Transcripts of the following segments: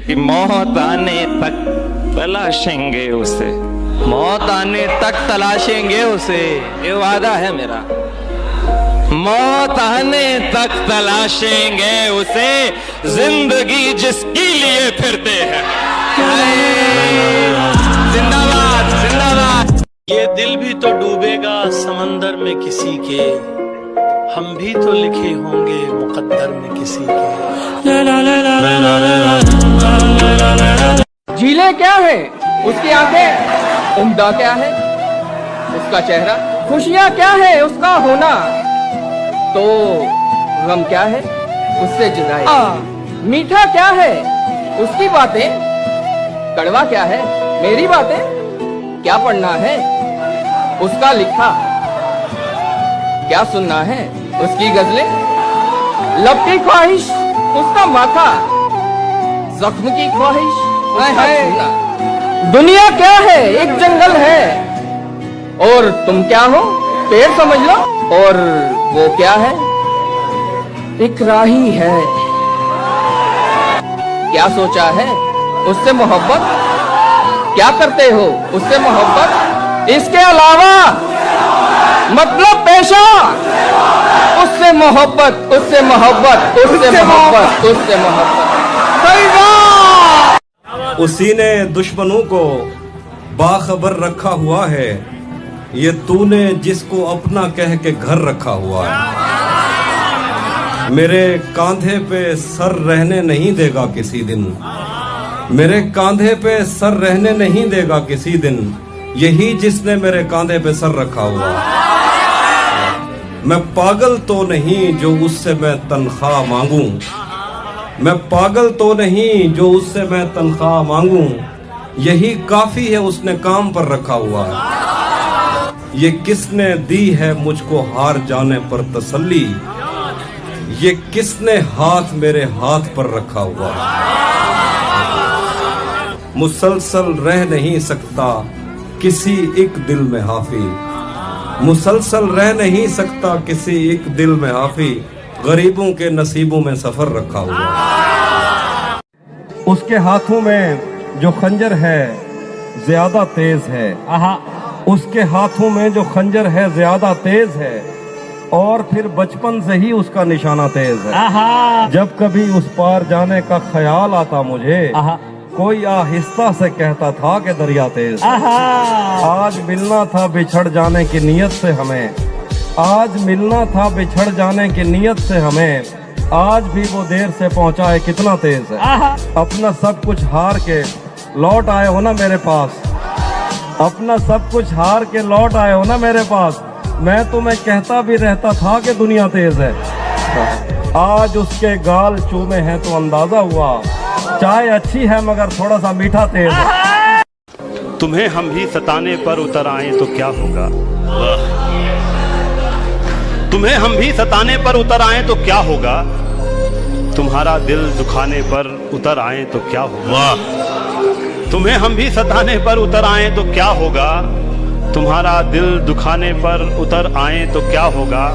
कि मौत आने तक तलाशेंगे उसे, मौत आने तक तलाशेंगे उसे, ये वादा है मेरा। मौत आने तक तलाशेंगे उसे, जिंदगी जिसके लिए फिरते हैं। जिंदाबाद जिंदाबाद। ये दिल भी तो डूबेगा समंदर में किसी के, हम भी तो लिखे होंगे मुकद्दर में किसी के। झीलें क्या है उसकी आंखें, उम्दा क्या है उसका चेहरा, खुशियाँ क्या है उसका होना, तो गम क्या है उससे जुदाई। मीठा क्या है उसकी बातें, कड़वा क्या है मेरी बातें। क्या पढ़ना है उसका लिखा, क्या सुनना है उसकी गजलें। लब की ख्वाहिश उसका माथा, जख्म की ख्वाहिश उसका छूना। दुनिया क्या है एक जंगल है, और तुम क्या हो पेड़ समझ लो, और वो क्या है एक राही है। क्या सोचा है उससे मोहब्बत, क्या करते हो उससे मोहब्बत। इसके अलावा मतलब पेशा, उससे मोहब्बत उससे मोहब्बत उससे मोहब्बत उससे मोहब्बत। उसी ने दुश्मनों को बाखबर रखा हुआ है, ये तूने जिसको अपना कह के घर रखा हुआ है। मेरे कांधे पे सर रहने नहीं देगा किसी दिन, मेरे कांधे पे सर रहने नहीं देगा किसी दिन, यही जिसने मेरे कांधे पे सर रखा हुआ। मैं पागल तो नहीं जो उससे मैं तनख्वाह मांगूं, मैं पागल तो नहीं जो उससे मैं तनख्वाह मांगूं, यही काफी है उसने काम पर रखा हुआ। ये किसने दी है मुझको हार जाने पर तसल्ली, ये किसने हाथ मेरे हाथ पर रखा हुआ। मुसलसल रह नहीं सकता किसी एक दिल में हाफी, मुसलसल रह नहीं सकता किसी एक दिल में हाफी, गरीबों के नसीबों में सफर रखा हुआ। उसके हाथों में जो खंजर है ज्यादा तेज है, उसके हाथों में जो खंजर है ज्यादा तेज है, और फिर बचपन से ही उसका निशाना तेज है। जब कभी उस पार जाने का ख्याल आता मुझे, कोई आहिस्ता से कहता था कि दरिया तेज। आज मिलना था बिछड़ जाने की नीयत से हमें, आज मिलना था बिछड़ जाने की नीयत से हमें, आज भी वो देर से पहुंचा है कितना तेज है। अपना सब कुछ हार के लौट आए हो ना मेरे पास, अपना सब कुछ हार के लौट आए हो ना मेरे पास, मैं तुम्हें कहता भी रहता था कि दुनिया तेज है। आज उसके गाल चूमे हैं तो अंदाजा हुआ, चाय अच्छी है मगर थोड़ा सा मीठा तेज है। तुम्हें हम ही सताने पर उतर आए तो क्या होगा, तुम्हें हम भी सताने पर उतर आए तो क्या होगा, तुम्हारा दिल दुखाने पर उतर आए तो क्या होगा। तुम्हें हम भी सताने पर उतर आए तो क्या होगा, तुम्हारा दिल दुखाने पर उतर आए तो क्या होगा।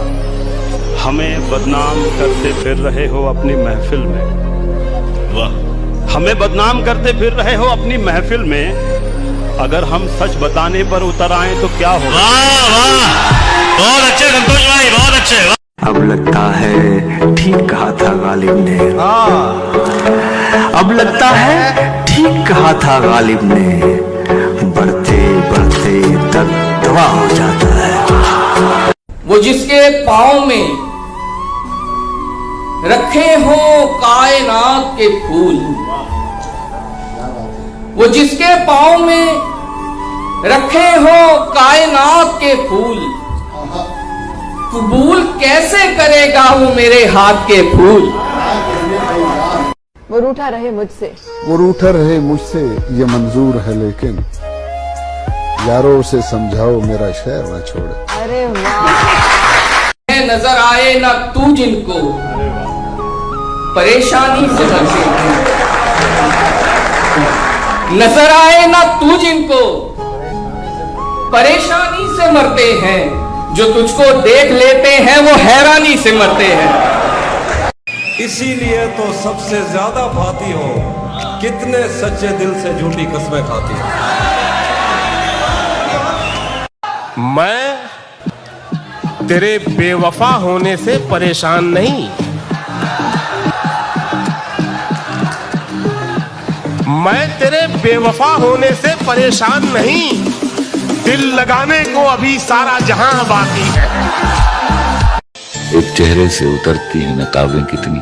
हमें बदनाम करते फिर रहे हो अपनी महफिल में, हमें बदनाम करते फिर रहे हो अपनी महफिल में, अगर हम सच बताने पर उतर आए तो क्या होगा। वाह वाह, बहुत अच्छे संतोष भाई, बहुत अच्छे। अब लगता है ठीक कहा था गालिब ने, अब लगता है ठीक कहा था गालिब ने, बढ़ते बढ़ते तक दवा हो जाता है। वो जिसके पाँव में रखे हो कायनात के फूल, वो जिसके पाँव में रखे हो कायनात के फूल, कबूल कैसे करेगा वो मेरे हाथ के फूल। वो रूठा रहे मुझसे, वो रूठा रहे मुझसे ये मंजूर है, लेकिन यारों से समझाओ मेरा शहर न छोड़े। अरे वाह। नजर आए ना तू जिनको परेशानी से मरते हैं, नजर आए ना तू जिनको परेशानी से मरते हैं, जो तुझको देख लेते हैं वो हैरानी से मरते हैं। इसीलिए तो सबसे ज्यादा भाती हो कितने सच्चे दिल से झूठी कस्में खाती है। मैं तेरे बेवफा होने से परेशान नहीं, मैं तेरे बेवफा होने से परेशान नहीं, दिल लगाने को अभी सारा जहां बाकी है। एक चेहरे से उतरती हैं नकाबें कितनी,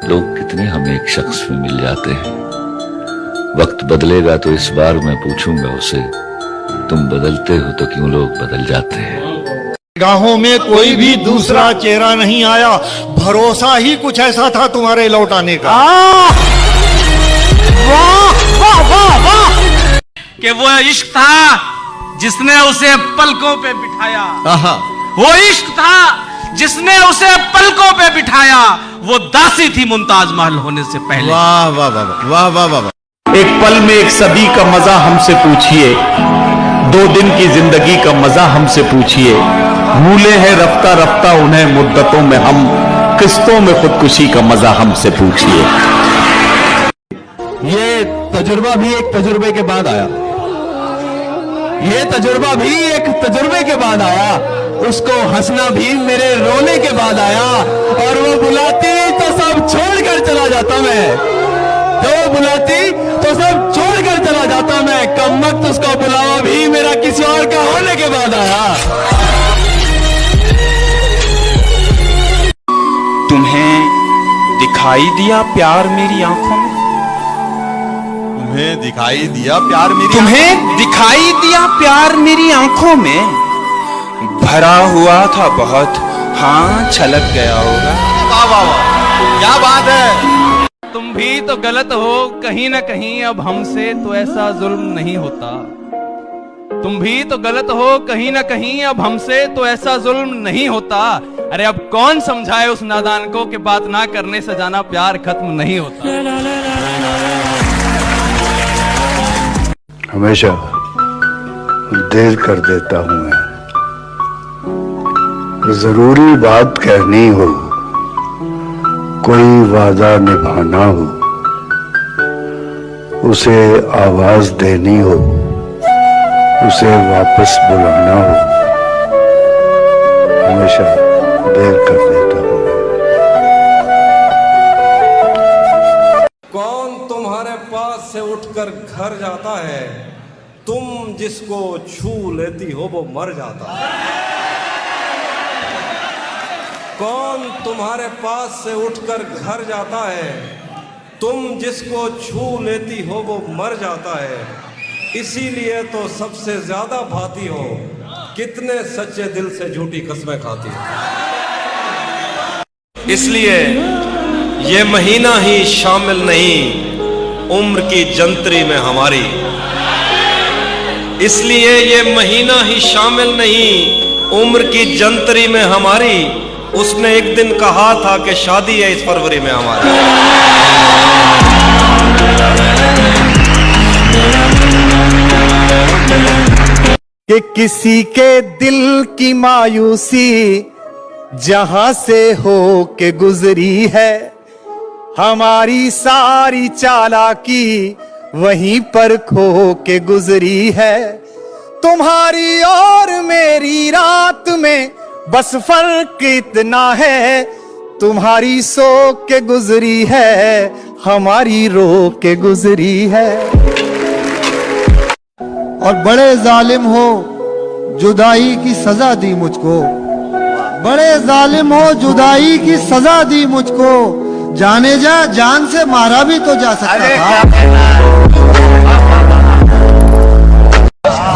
लोग कितने हमें एक शख्स में मिल जाते हैं। वक्त बदलेगा तो इस बार मैं पूछूंगा उसे, तुम बदलते हो तो क्यों लोग बदल जाते हैं। निगाहों में कोई भी दूसरा चेहरा नहीं आया, भरोसा ही कुछ ऐसा था तुम्हारे लौट आने का। वाह वाह वाह वाह, कि वो इश्क था जिसने उसे पलकों पे बिठाया, वो इश्क था जिसने उसे पलकों पे बिठाया, वो दासी थी मुमताज महल होने से पहले। वाह वाह वाह वाह वाह वाह। एक पल में एक सदी का मजा हमसे पूछिए, 2 दिन की जिंदगी का मजा हमसे पूछिए, भूले हैं रफ्ता रफ्ता उन्हें मुद्दतों में हम, किस्तों में खुदकुशी का मजा हमसे पूछिए। ये तजुर्बा भी एक तजुर्बे के बाद आया, ये तजुर्बा भी एक तजुर्बे के बाद आया, उसको हंसना भी मेरे रोने के बाद आया, और वो बुलाती तो सब छोड़कर चला जाता मैं, तो बुलाती तो सब छोड़कर चला जाता मैं, कम वक्त उसका बुलावा भी मेरा किसी और का होने के बाद आया। तुम्हें दिखाई दिया प्यार मेरी आंखों में, तुम्हें दिखाई दिया प्यार मेरी, तुम्हें दिखाई दिया प्यार मेरी आंखों में, भरा हुआ था बहुत, हाँ छलक गया होगा। वाह वाह वाह, क्या बात है। तुम भी तो गलत हो कहीं ना कहीं, अब हमसे तो ऐसा जुल्म नहीं होता। तुम भी तो गलत हो कहीं ना कहीं, अब हमसे तो ऐसा जुल्म नहीं होता। अरे अब कौन समझाए उस नादान को कि बात ना करने से जाना प्यार खत्म नहीं होता। हमेशा देर कर देता हूं मैं, जरूरी बात कहनी हो, कोई वादा निभाना हो, उसे आवाज देनी हो, उसे वापस बुलाना हो, हमेशा देर कर देता हूं। कौन तुम्हारे पास से उठकर घर जाता है, तुम जिसको छू लेती हो वो मर जाता है। कौन तुम्हारे पास से उठकर घर जाता है, तुम जिसको छू लेती हो वो मर जाता है। इसीलिए तो सबसे ज्यादा भाती हो, कितने सच्चे दिल से झूठी कस्में खाती हो। इसलिए ये महीना ही शामिल नहीं उम्र की जंतरी में हमारी, इसलिए ये महीना ही शामिल नहीं उम्र की जंतरी में हमारी। उसने एक दिन कहा था कि शादी है इस फरवरी में हमारी। कि किसी के दिल की मायूसी जहां से हो के गुजरी है, हमारी सारी चालाकी वहीं पर खो के गुजरी है। तुम्हारी और मेरी रात में बस फर्क इतना है, तुम्हारी सो के गुजरी है, हमारी रो के गुजरी है। और बड़े जालिम हो जुदाई की सजा दी मुझको, बड़े जालिम हो जुदाई की सजा दी मुझको, जाने जा जान से मारा भी तो जा सकता था।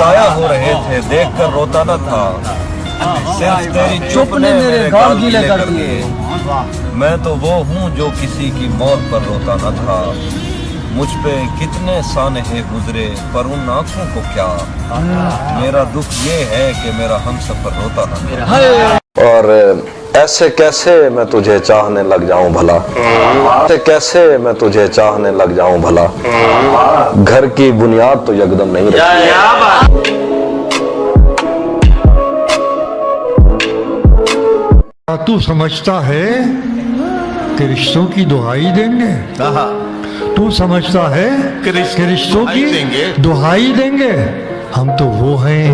जाया हो रहे थे देखकर रोता न था, सिर्फ तेरी चुप ने मेरे गाल गीले कर दिए। मैं तो वो हूँ जो किसी की मौत पर रोता न था, मुझ पे कितने सानहे गुजरे पर उन आंखों को क्या। मेरा दुख ये है कि मेरा हमसफर रोता न। और ऐसे कैसे मैं तुझे चाहने लग जाऊं भला, ऐसे कैसे मैं तुझे चाहने लग जाऊं भला, घर की बुनियाद तो यकदम नहीं रखी। तू समझता है कि रिश्तों की दुहाई देंगे? तू समझता है कि रिश्तों की दुहाई देंगे? हम तो वो हैं,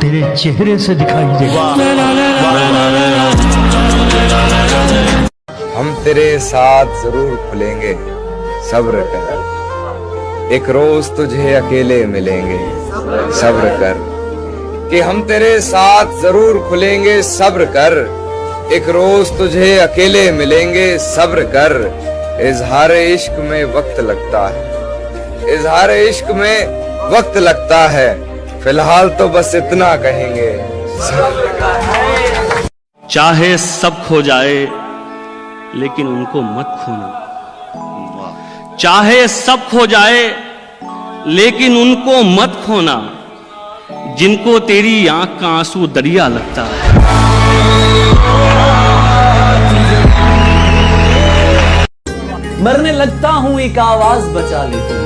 तेरे चेहरे से दिखाई देंगे। हम तेरे साथ जरूर खुलेंगे, सब्र कर, एक रोज तुझे अकेले मिलेंगे, सब्र कर। कि हम तेरे साथ जरूर खुलेंगे, सब्र कर, एक रोज तुझे अकेले मिलेंगे, सब्र कर। इजहार इश्क में वक्त लगता है, इजहार इश्क में वक्त लगता है, फिलहाल तो बस इतना कहेंगे। चाहे सब खो जाए लेकिन उनको मत खोना, चाहे सब खो जाए लेकिन उनको मत खोना, जिनको तेरी आंख का आंसू दरिया लगता है। मरने लगता हूं एक आवाज बचा लेती है,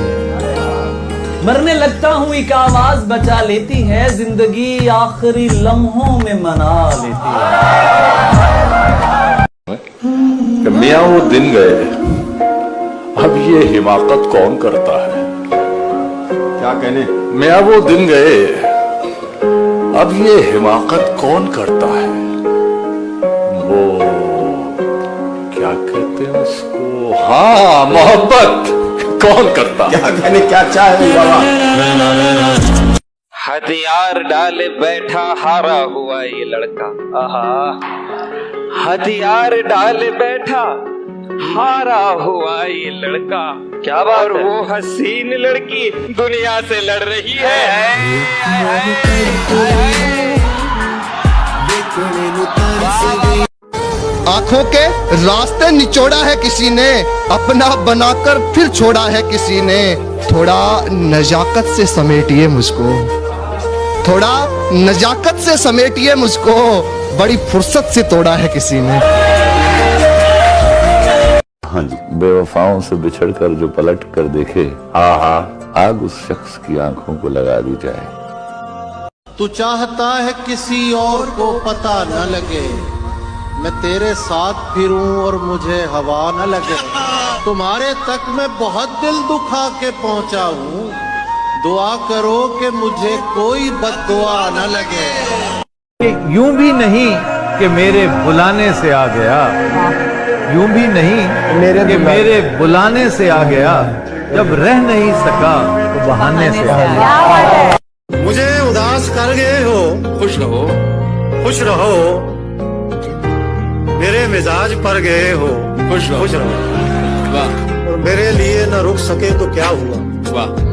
मरने लगता हूं एक आवाज बचा लेती है, जिंदगी आखिरी लम्हों में मना लेती है। मियां वो दिन गए, अब ये हिमाकत कौन करता है? क्या कहने? मियां वो दिन गए, अब ये हिमाकत कौन करता है? वो क्या कहते हैं उसको? हाँ, मोहब्बत कौन करता? क्या कहने, क्या चाहे बाबा? हथियार डाले बैठा हारा हुआ ये लड़का, आहा, हथियार डाले बैठा हारा हुआ ये लड़का, क्या बात? और वो हसीन लड़की दुनिया से लड़ रही है। आंखों के रास्ते निचोड़ा है किसी ने, अपना बनाकर फिर छोड़ा है किसी ने। थोड़ा नजाकत से समेटिए मुझको, थोड़ा नजाकत से समेटिए मुझको, बड़ी फुर्सत से तोड़ा है किसी ने। हाँ जी, बेवफाओं से बिछड़कर जो पलट कर देखे, आग उस शख्स की आंखों को लगा दी जाए। तू चाहता है किसी और को पता न लगे, मैं तेरे साथ फिरूं और मुझे हवा न लगे। तुम्हारे तक मैं बहुत दिल दुखा के पहुंचा हूं, दुआ करो कि मुझे कोई बद्दुआ न लगे। यूं भी नहीं कि मेरे बुलाने से आ गया, यूं भी नहीं कि मेरे बुलाने से आ गया, जब रह नहीं सका तो बहाने से आ गया। मुझे उदास कर गए हो, खुश रहो, खुश रहो, मेरे मिजाज पर गए हो, खुश रहो, खुश रहो। और मेरे लिए न रुक सके तो क्या हुआ? वाह।